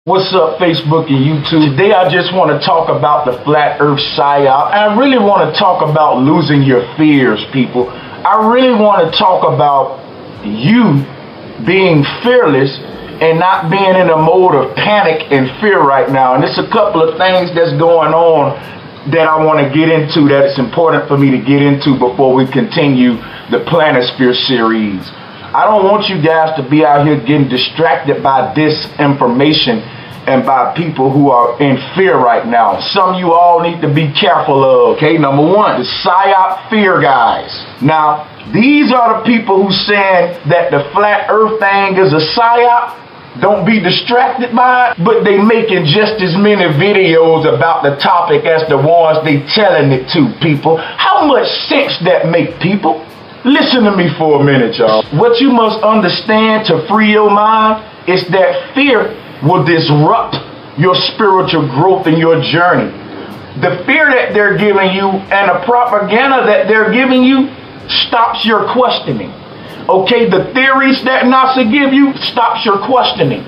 What's up, Facebook and YouTube? Today I just want to talk about the flat earth PSYOP. I really want to talk about losing your fears, people. I really want to talk about you being fearless and not being in a mode of panic and fear right now. And there's a couple of things that's going on that I want to get into that it's important for me to get into before we continue the Planisphere series. I don't want you guys to be out here getting distracted by disinformation and by people who are in fear right now. Some of you all need to be careful of, okay? Number one, the PSYOP fear guys. Now, these are the people who saying that the flat earth thing is a PSYOP. Don't be distracted by it, but they making just as many videos about the topic as the ones they telling it to, people. How much sense that make, people? Listen to me for a minute, y'all. What you must understand to free your mind is that fear will disrupt your spiritual growth and your journey. The fear that they're giving you and the propaganda that they're giving you stops your questioning. Okay, the theories that NASA give you stops your questioning.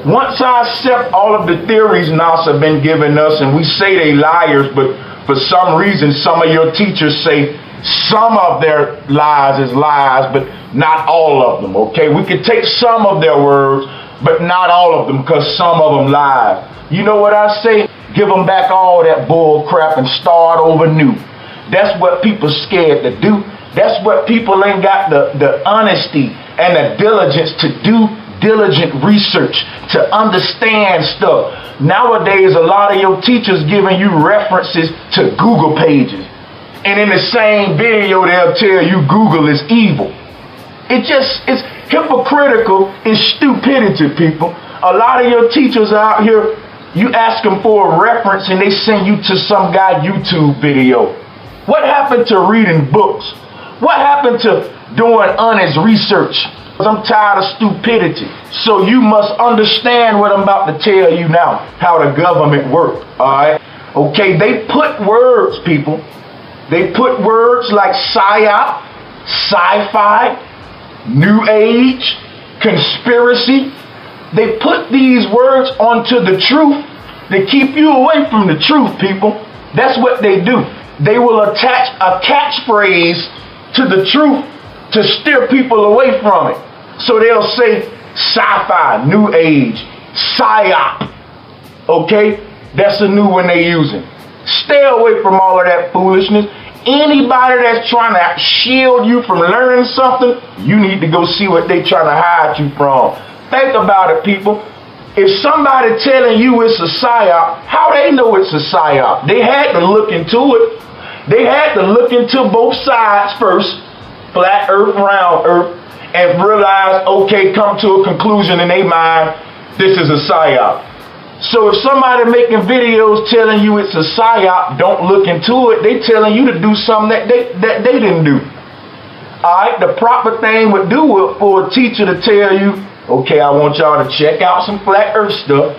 Once I accept all of the theories NASA been giving us, and we say they liars, but for some reason some of your teachers say some of their lies is lies, but not all of them. Okay, we can take some of their words, but not all of them, because some of them lie. You know what I say? Give them back all that bull crap and start over new. That's what people scared to do. That's what people ain't got the honesty and the diligence to do diligent research, to understand stuff. Nowadays, a lot of your teachers giving you references to Google pages. And in the same video, they'll tell you Google is evil. It's hypocritical. It's stupidity, people. A lot of your teachers out here, you ask them for a reference and they send you to some guy YouTube video. What happened to reading books? What happened to doing honest research? I'm tired of stupidity. So you must understand what I'm about to tell you now, how the government works, all right? Okay, they put words, people. They put words like PSYOP, sci-fi, New Age, conspiracy. They put these words onto the truth to keep you away from the truth, people. That's what they do. They will attach a catchphrase to the truth to steer people away from it. So they'll say sci-fi, New Age, PSYOP. Okay? That's a new one they're using. Stay away from all of that foolishness. Anybody that's trying to shield you from learning something, you need to go see what they trying to hide you from. Think about it, people. If somebody telling you it's a PSYOP, how they know it's a PSYOP? They had to look into it. They had to look into both sides first, flat earth, round earth, and realize, okay, come to a conclusion in their mind, this is a PSYOP. So if somebody making videos telling you it's a PSYOP, don't look into it. They telling you to do something that they didn't do. All right, the proper thing would do for a teacher to tell you, okay, I want y'all to check out some flat earth stuff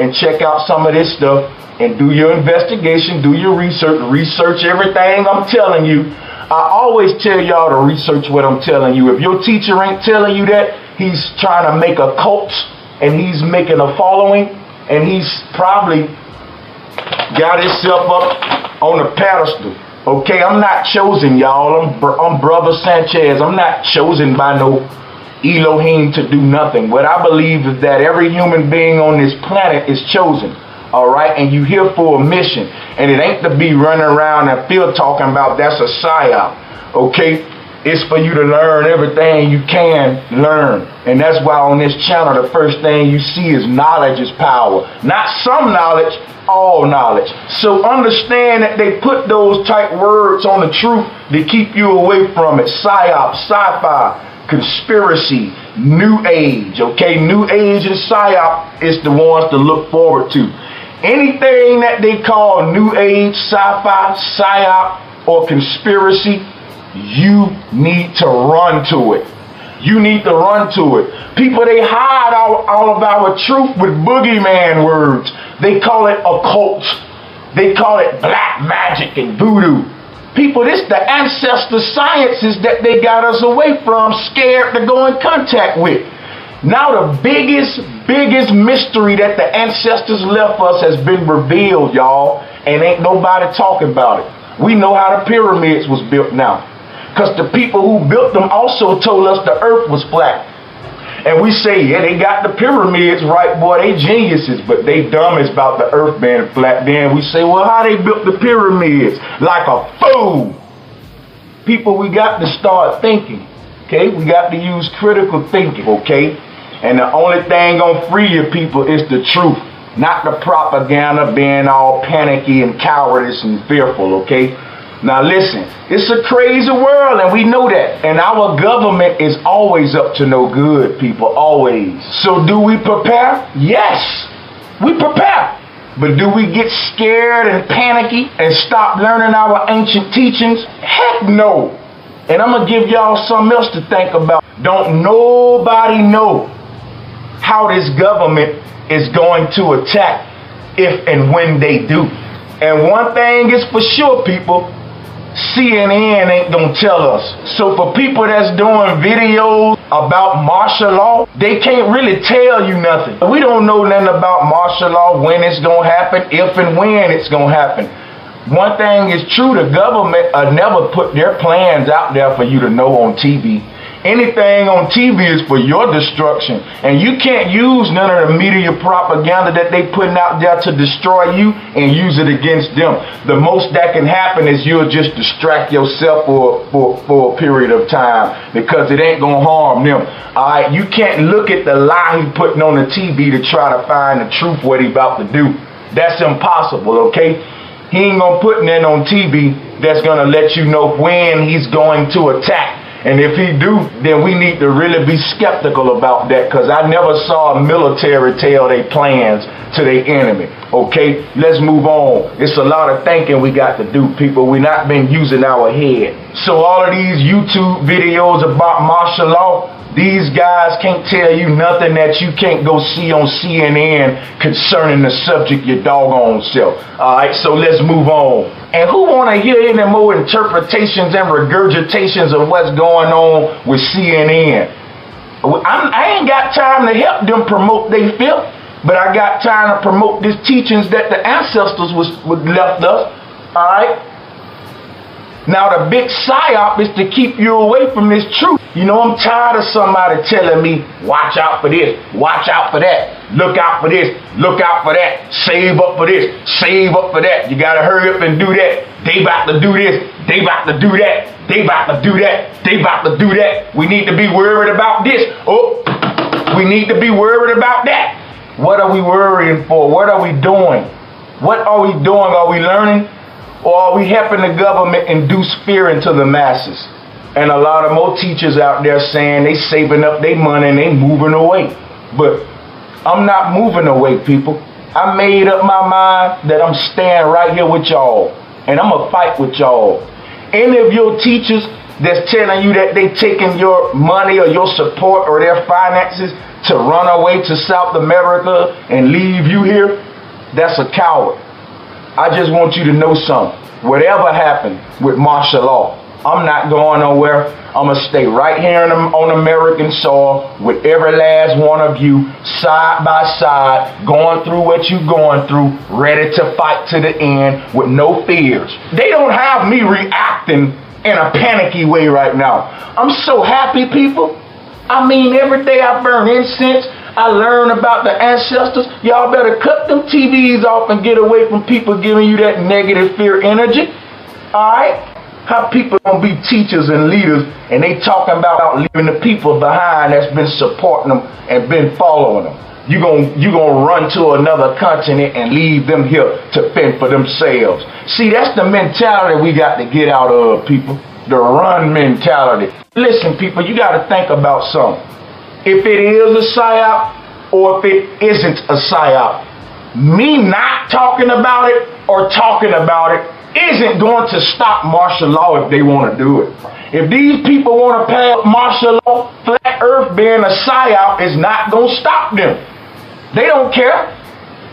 and check out some of this stuff and do your investigation, do your research everything I'm telling you. I always tell y'all to research what I'm telling you. If your teacher ain't telling you that, he's trying to make a cult and he's making a following, and he's probably got himself up on a pedestal. Okay, I'm not chosen, y'all. I'm Brother Sanchez. I'm not chosen by no Elohim to do nothing. What I believe is that every human being on this planet is chosen. All right, and you here for a mission. And it ain't to be running around and field talking about that's a PSYOP. Okay? It's for you to learn everything you can learn. And that's why on this channel, the first thing you see is knowledge is power. Not some knowledge, all knowledge. So understand that they put those type words on the truth to keep you away from it. PSYOP, sci-fi, conspiracy, New Age. Okay, New Age and PSYOP is the ones to look forward to. Anything that they call New Age, sci-fi, PSYOP, or conspiracy, you need to run to it. You need to run to it. People, they hide all of our truth with boogeyman words. They call it occult. They call it black magic and voodoo. People, this the ancestor sciences that they got us away from, scared to go in contact with. Now the biggest biggest mystery that the ancestors left us has been revealed, y'all, and ain't nobody talking about it. We know how the pyramids was built now, because the people who built them also told us the earth was flat. And we say, yeah, they got the pyramids right, boy, they geniuses, but they dumb as about the earth being flat. Then we say, well, how they built the pyramids? Like a fool. People, we got to start thinking, okay? We got to use critical thinking, okay? And the only thing gonna free you people is the truth, not the propaganda being all panicky and cowardice and fearful, okay? Now listen, it's a crazy world and we know that. And our government is always up to no good, people, always. So do we prepare? Yes, we prepare. But do we get scared and panicky and stop learning our ancient teachings? Heck no. And I'm gonna give y'all something else to think about. Don't nobody know how this government is going to attack if and when they do. And one thing is for sure, people, CNN ain't gonna tell us. So for people that's doing videos about martial law, they can't really tell you nothing. We don't know nothing about martial law, when it's gonna happen, if and when it's gonna happen. One thing is true, the government never put their plans out there for you to know on TV. Anything on TV is for your destruction. And you can't use none of the media propaganda that they putting out there to destroy you and use it against them. The most that can happen is you'll just distract yourself for a period of time, because it ain't gonna harm them. Alright, you can't look at the lie he putting on the TV to try to find the truth what he about to do. That's impossible, okay? He ain't gonna put nothing on TV that's gonna let you know when he's going to attack. And if he do, then we need to really be skeptical about that, because I never saw a military tell their plans to their enemy. Okay, let's move on. It's a lot of thinking we got to do, people. We not been using our head. So all of these YouTube videos about martial law, these guys can't tell you nothing that you can't go see on CNN concerning the subject your doggone self. Alright, so let's move on. And who want to hear any more interpretations and regurgitations of what's going on with CNN? I ain't got time to help them promote their filth, but I got time to promote these teachings that the ancestors left us. Alright? Now the big PSYOP is to keep you away from this truth. You know, I'm tired of somebody telling me, watch out for this, watch out for that, look out for this, look out for that, save up for this, save up for that. You gotta hurry up and do that. They about to do this, they about to do that, they about to do that, they about to do that. We need to be worried about this. Oh, we need to be worried about that. What are we worrying for? What are we doing? What are we doing? Are we learning? Or are we helping the government induce fear into the masses? And a lot of more teachers out there saying they saving up their money and they moving away. But I'm not moving away, people. I made up my mind that I'm staying right here with y'all. And I'm going to fight with y'all. Any of your teachers that's telling you that they taking your money or your support or their finances to run away to South America and leave you here, that's a coward. I just want you to know something. Whatever happened with martial law, I'm not going nowhere. I'm going to stay right here on American soil with every last one of you, side by side, going through what you're going through, ready to fight to the end with no fears. They don't have me reacting in a panicky way right now. I'm so happy, people. I mean, every day I burn incense. I learn about the ancestors. Y'all better cut them TVs off and get away from people giving you that negative fear energy. Alright? How people gonna be teachers and leaders and they talking about leaving the people behind that's been supporting them and been following them. You gonna run to another continent and leave them here to fend for themselves. See, that's the mentality we got to get out of, people. The run mentality. Listen, people, you got to think about something. If it is a PSYOP or if it isn't a PSYOP, me not talking about it or talking about it isn't going to stop martial law if they want to do it. If these people want to pass martial law, flat earth being a PSYOP is not going to stop them. They don't care.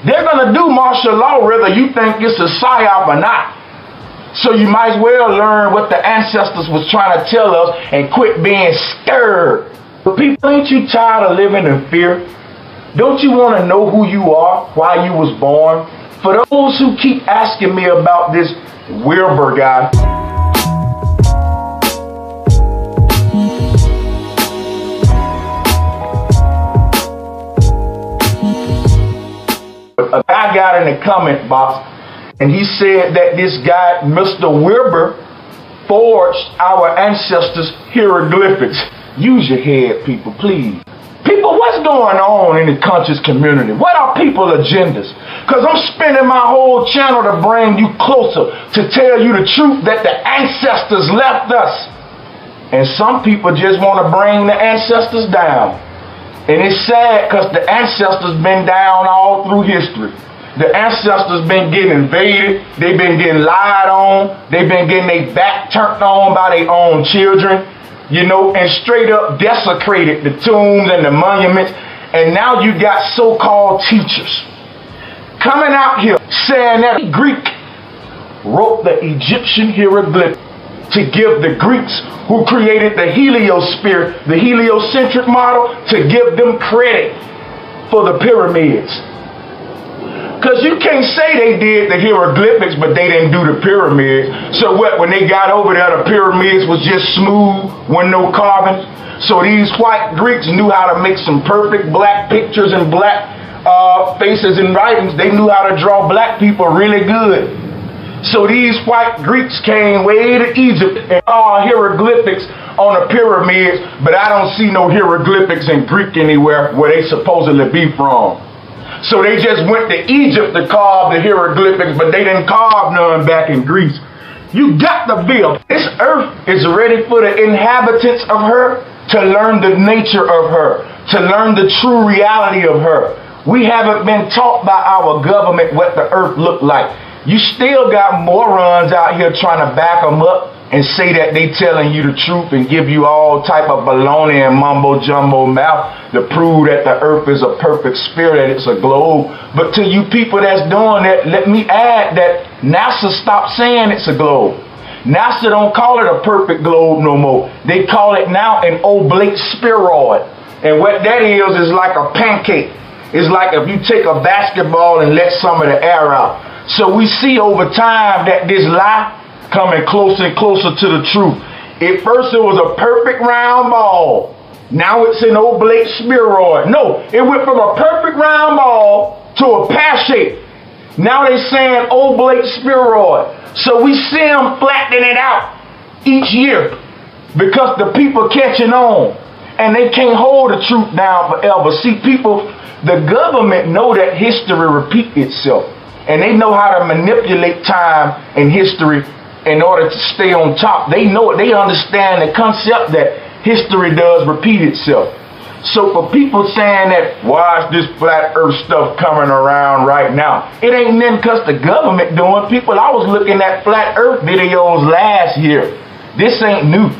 They're going to do martial law whether you think it's a PSYOP or not. So you might as well learn what the ancestors was trying to tell us and quit being scared. But people, ain't you tired of living in fear? Don't you want to know who you are, why you was born? For those who keep asking me about this Wilbur guy, a guy got in the comment box and he said that this guy, Mr. Wilbur, forged our ancestors' hieroglyphics. Use your head, people, please. People, what's going on in the conscious community? What are people's agendas? Because I'm spending my whole channel to bring you closer, to tell you the truth that the ancestors left us. And some people just want to bring the ancestors down. And it's sad because the ancestors been down all through history. The ancestors been getting invaded. They've been getting lied on. They've been getting their back turned on by their own children. You know, and straight up desecrated the tombs and the monuments. And now you got so-called teachers coming out here saying that Greek wrote the Egyptian hieroglyph to give the Greeks who created the heliosphere, the heliocentric model, to give them credit for the pyramids. Because you can't say they did the hieroglyphics, but they didn't do the pyramids. So what, when they got over there, the pyramids was just smooth, with no carving? So these white Greeks knew how to make some perfect black pictures and black faces and writings. They knew how to draw black people really good. So these white Greeks came way to Egypt and saw hieroglyphics on the pyramids, but I don't see no hieroglyphics in Greek anywhere where they supposedly be from. So they just went to Egypt to carve the hieroglyphics, but they didn't carve none back in Greece. You got the bill. This earth is ready for the inhabitants of her to learn the nature of her, to learn the true reality of her. We haven't been taught by our government what the earth looked like. You still got morons out here trying to back them up and say that they telling you the truth and give you all type of baloney and mumbo jumbo mouth to prove that the earth is a perfect sphere, that it's a globe. But to you people that's doing that, let me add that NASA stopped saying it's a globe. NASA don't call it a perfect globe no more. They call it now an oblate spheroid. And what that is like a pancake. It's like if you take a basketball and let some of the air out. So we see over time that this lie coming closer and closer to the truth. At first it was a perfect round ball. Now it's an oblate spheroid. No, it went from a perfect round ball to a pear shape. Now they're saying oblate spheroid. So we see them flattening it out each year because the people catching on and they can't hold the truth down forever. See, people, the government know that history repeats itself, and they know how to manipulate time and history in order to stay on top. They know it. They understand the concept that history does repeat itself. So for people saying that, why is this flat earth stuff coming around right now? It ain't nothing because the government doing. People, I was looking at flat earth videos last year. This ain't new.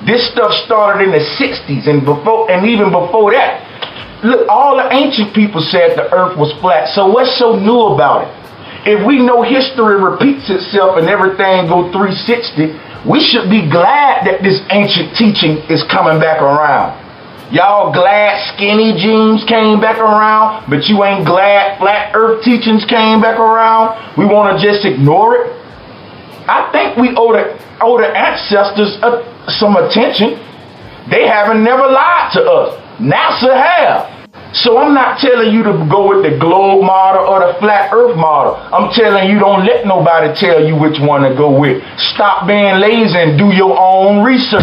This stuff started in the 60s and before, and even before that. Look, all the ancient people said the earth was flat. So what's so new about it? If we know history repeats itself and everything go 360, we should be glad that this ancient teaching is coming back around. Y'all glad skinny jeans came back around, but you ain't glad flat earth teachings came back around? We want to just ignore it? I think we owe the ancestors some attention. They haven't never lied to us. NASA have. So I'm not telling you to go with the globe model or the flat earth model. I'm telling you, don't let nobody tell you which one to go with. Stop being lazy and do your own research.